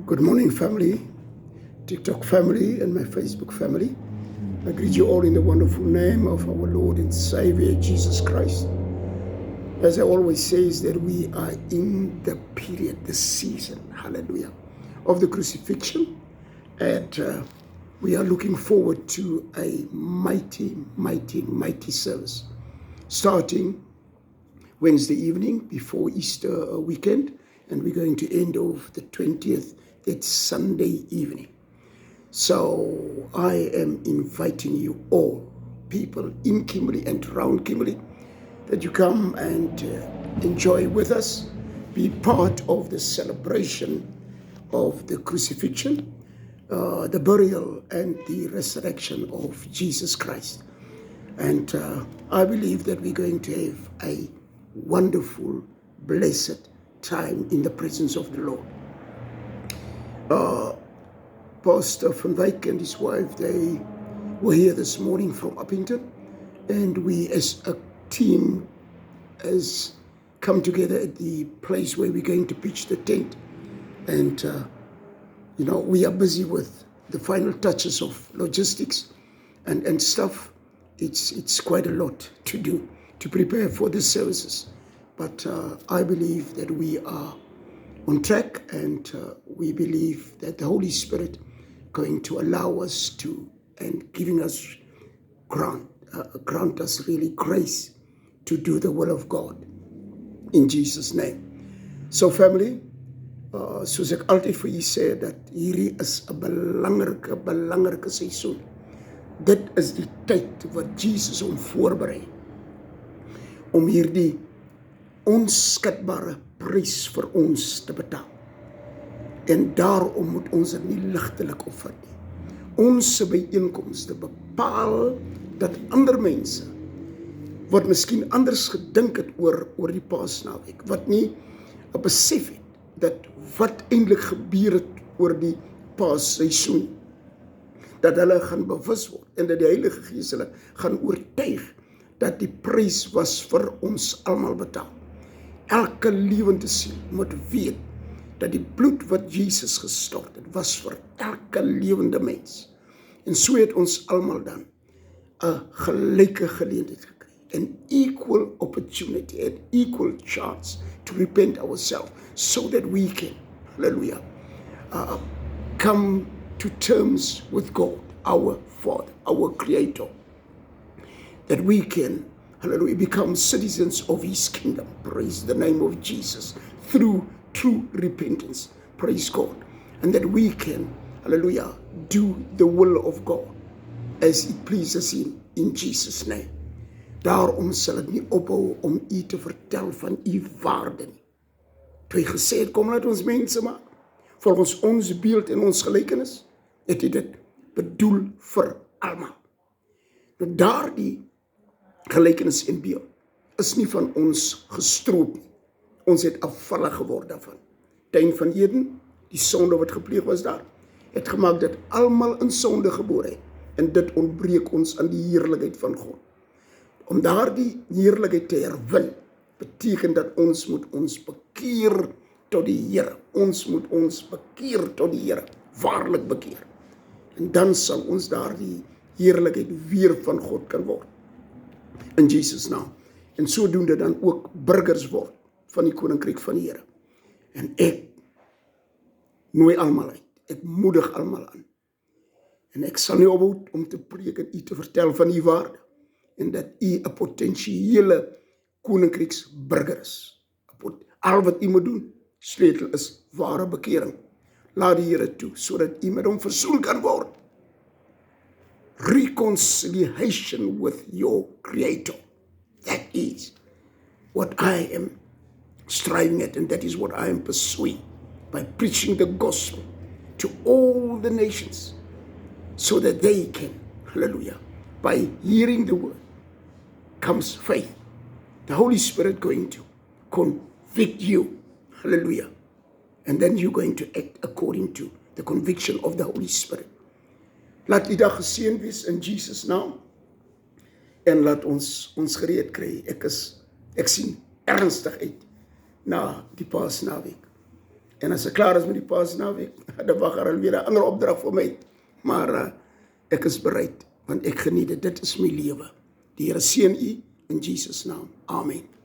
Good morning, family, TikTok family, and my Facebook family. I greet you all in the wonderful name of our Lord and Savior, Jesus Christ. As I always say, is that we are in the period, the season, hallelujah, of the crucifixion. And we are looking forward to a mighty, mighty, mighty service starting Wednesday evening before Easter weekend, and we're going to end off the 20th, that's Sunday evening. So I am inviting you all, people in Kimberley and around Kimberley, that you come and enjoy with us, be part of the celebration of the crucifixion, the burial and the resurrection of Jesus Christ. And I believe that we're going to have a wonderful, blessed time in the presence of the Lord. Pastor Van Wyk and his wife, they were here this morning from Uppington, and we as a team has come together at the place where we're going to pitch the tent. And we are busy with the final touches of logistics and stuff. It's quite a lot to do to prepare for the services, but I believe that we are on track, and we believe that the Holy Spirit going to allow us to, and giving us grant us really grace to do the will of God in Jesus' name. So family, soos ek altyd vir julle sê, dat hierdie is 'n belangrike seisoen. Dit is die tyd wat Jesus hom voorberei om hierdie onskatbare prys vir ons te betaal. En daarom moet ons dit nie ligtelik opvat nie. Ons byeenkomste bepaal dat ander mense wat miskien anders gedink het oor die Paasnaweek, wat nie besef het dat wat eintlik gebeur het oor die Paasseisoen, dat hulle gaan bewus word en dat die Heilige Gees hulle gaan oortuig dat die prys was vir ons almal betaal. Elke lewende siel moet weet dat die bloed wat Jesus gestort het, was vir elke lewende mens. En so het ons almal dan 'n gelyke geleentheid gekry, an equal opportunity, an equal chance to repent ourselves, so that we can, hallelujah, come to terms with God, our Father, our Creator, that we can, hallelujah, become citizens of His kingdom. Praise the name of Jesus, through true repentance. Praise God. And that we can, hallelujah, do the will of God as it pleases Him in Jesus' name. Daarom sal ek nie ophou om u te vertel van u waarde nie. Toe hy gesê het, kom laat ons mense maak, volgens ons beeld en ons gelykenis, het hy dit bedoel vir almal. Nou daardie gelykenis en beeld is nie van ons gestroop nie. Ons het afvallig geword daarvan. Tuin van Eden, die sonde wat gepleeg was daar, het gemaak dat almal in sonde gebore het, en dit ontbreek ons aan die heerlikheid van God. Om daardie heerlikheid te herwin, beteken dat ons moet ons bekeer tot die Here. Ons moet ons bekeer tot die Here, waarlik bekeer. En dan sal ons daardie heerlikheid weer van God kan word. In Jesus' naam. En sodoende dan ook burgers word van die koninkryk van die Here. En ek nooi almal uit. Ek moedig almal aan. En ek sal nie ophou om te preek en u te vertel van die waarde, en dat u 'n potentiële koninkryksburger is. Al wat u moet doen, sleutel is ware bekering. Laat die Here toe, sodat u met hom versoen kan word. Reconciliation with your Creator. That is what I am striving at, and that is what I am pursuing by preaching the gospel to all the nations, so that they can, hallelujah, by hearing the word comes faith. The Holy Spirit going to convict you, hallelujah, and then you're going to act according to the conviction of the Holy Spirit. Laat die dag geseën wees in Jesus' naam, en laat ons gereed kry. Ek sien ernstig uit na die Paasnaweek. En as ek klaar is met die Paasnaweek, dan wag daar weer 'n ander opdrag vir my. Maar ek is bereid, want ek geniet dit. Dit is my lewe. Die Here seën u in Jesus naam. Amen.